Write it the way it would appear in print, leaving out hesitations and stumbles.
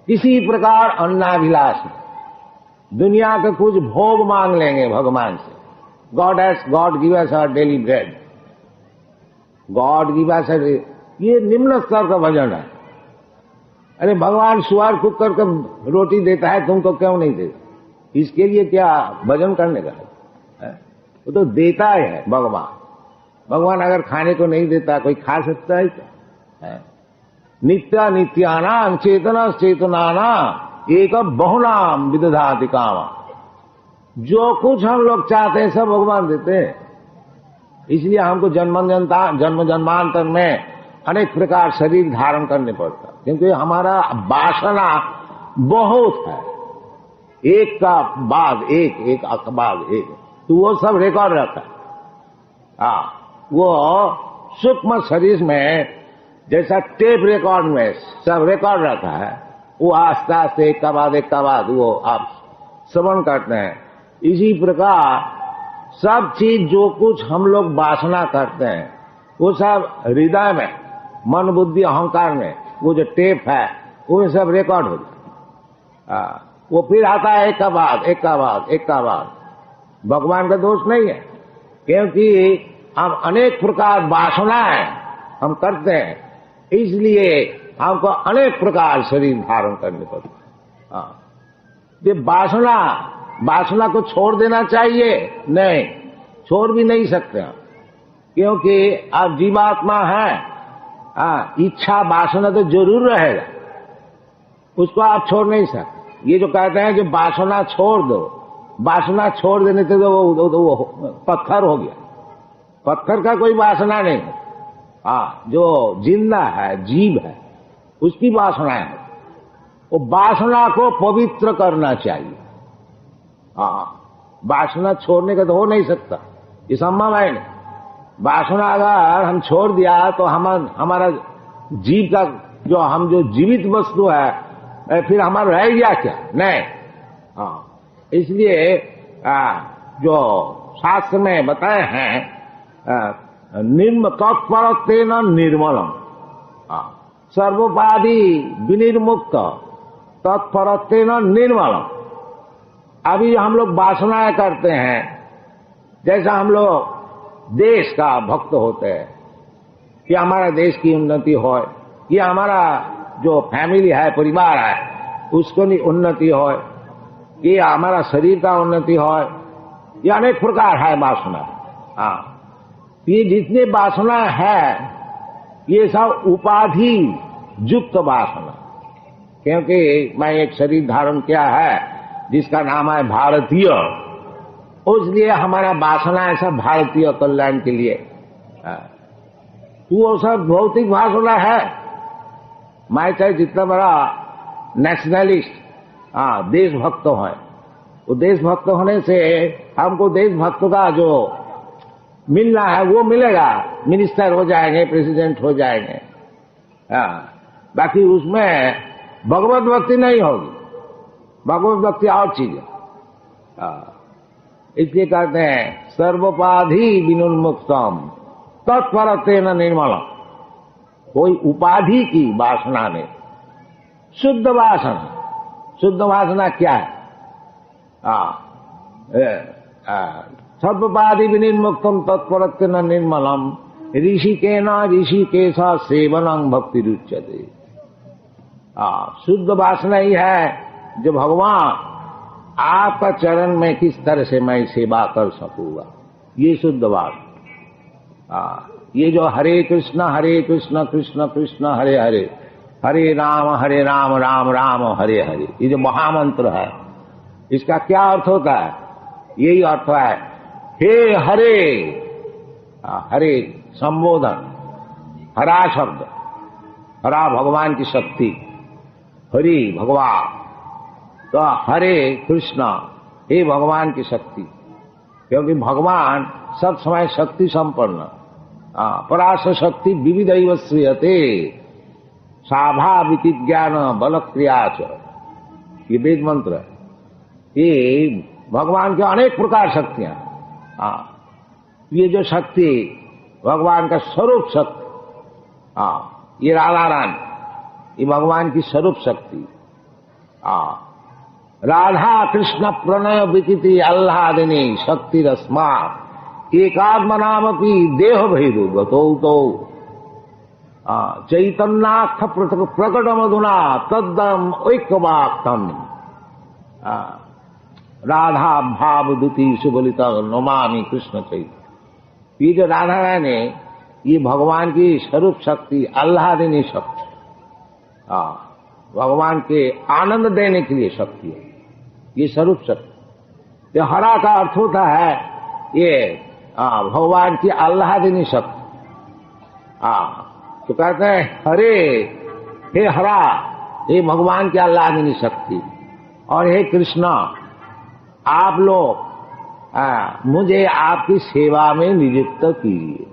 किसी प्रकार अन्नाभिलाष नहीं, दुनिया के कुछ भोग मांग लेंगे भगवान से। God give us our daily bread, God give us, ये निम्न स्तर का भजन है। अरे भगवान सुअर कुक करके रोटी देता है, तुमको क्यों नहीं देता? इसके लिए क्या भजन करने का है? वो तो देता है भगवान। भगवान अगर खाने को नहीं देता, कोई खा सकता है क्या? नित्या नित्यानां चेतना चेतनाना एक बहुनाम विदधाति कामा। जो कुछ हम लोग चाहते हैं सब भगवान देते हैं। इसलिए हमको जन्म जन्मांतर में अनेक प्रकार शरीर धारण करने पड़ता, क्योंकि हमारा वासना बहुत है, एक का बाद एक, एक का बाद एक, तो वो सब रिकॉर्ड रहता है। वो सूक्ष्म शरीर में जैसा टेप रिकॉर्ड में सब रिकॉर्ड रहता है, वो आस्ते आस्ते एक का बाद वो आप श्रवण करते हैं। इसी प्रकार सब चीज जो कुछ हम लोग वासना करते हैं वो सब हृदय में, मन बुद्धि अहंकार में, वो जो टेप है वो सब रिकॉर्ड हो जाता है। वो फिर आता है एक का बाद। भगवान का दोष नहीं है, क्योंकि हम अनेक प्रकार वासनाएं हम करते हैं, इसलिए हमको अनेक प्रकार शरीर धारण करने पड़ता है। ये वासना को छोड़ देना चाहिए? नहीं, छोड़ भी नहीं सकते हम, क्योंकि आप जीवात्मा हैं। इच्छा वासना तो जरूर रहेगा, उसको आप छोड़ नहीं सकते। ये जो कहते हैं कि वासना छोड़ दो, वासना छोड़ देने से तो वो पत्थर हो गया। पत्थर का कोई वासना नहीं है। जो जिंदा है, जीव है, उसकी वासना है। वो वासना को पवित्र करना चाहिए। वासना छोड़ने का तो हो नहीं सकता, ये संभव है नहीं। वासना अगर हम छोड़ दिया तो हमारा जीव का जो जीवित वस्तु है, फिर हमारा रह गया क्या? नहीं। इसलिए जो शास्त्र में बताए हैं, तत्परत्वेन निर्मलम, सर्वोपाधि विनिर्मुक्त तत्परत्वेन निर्मलम। अभी हम लोग वासनाएं करते हैं, जैसा हम लोग देश का भक्त होते हैं कि हमारा देश की उन्नति हो, कि हमारा जो फैमिली है, परिवार है, उसको उन्नति हो, कि हमारा शरीर का उन्नति हो, ये अनेक प्रकार है वासना। ये जितने वासना है ये सब उपाधि युक्त वासना, क्योंकि मैं एक शरीर धारण किया है जिसका नाम है भारतीय, इसलिए हमारा वासना है सब भारतीय कल्याण के लिए। वो सब भौतिक वासना है। मैं चाहे जितना बड़ा नेशनलिस्ट देशभक्त है, वो देशभक्त होने से हमको देशभक्त का जो मिलना है वो मिलेगा, मिनिस्टर हो जाएंगे, प्रेसिडेंट हो जाएंगे। बाकी उसमें भगवत भक्ति नहीं होगी। भगवत भक्ति और चीज है। इसलिए कहते हैं सर्वोपाधि विनुन्मुक्तम तत्परत्वेन निर्मलम। कोई उपाधि की वासना नहीं, शुद्ध वासना क्या है? सर्वोपाधि विनिर्मुक्तम तत्परत्वेन निर्मलम ऋषिकेश सेवनं भक्ति रुच्यते। शुद्ध वासना ही है जो भगवान आपका चरण में किस तरह से मैं सेवा कर सकूंगा, ये शुद्ध बात। ये जो हरे कृष्ण कृष्ण कृष्ण हरे हरे, हरे राम राम राम हरे हरे, ये जो महामंत्र है, इसका क्या अर्थ होता है? यही अर्थ है हे हरे। हरे संबोधन, हरा शब्द, हरा भगवान की शक्ति, हरि भगवान, तो हरे कृष्ण, हे भगवान की शक्ति, क्योंकि भगवान सब समय शक्ति संपन्न। पराश शक्ति विविधैव श्रियते साभा विज्ञान बल क्रियाच, ये वेद मंत्र है। ये भगवान के अनेक प्रकार शक्तियां। ये जो शक्ति भगवान का स्वरूप शक्ति, ये राधा रानी, ये भगवान की स्वरूप शक्ति। राधा कृष्ण प्रणय विचिति आह्लादिनी शक्ति रस्मा एकात्मनामपि देह भैरु गतौ तो चैतन्यार्थ प्रकट मधुना तद्दम ऐक्यवाक्तम राधा भाव दुति सुबलित नमामि कृष्ण चैतन्य। ये जो राधा रानी ये भगवान की स्वरूप शक्ति आह्लादिनी शक्ति, भगवान के आनंद देने के लिए शक्ति है ये स्वरूप शक्ति। ये हरा का अर्थ होता है ये भगवान की आह्लादिनी शक्ति। तो कहते हैं हरे, हे हरा, हे भगवान की आह्लादिनी शक्ति, और हे कृष्ण आप लोग मुझे आपकी सेवा में नियुक्त कीजिए।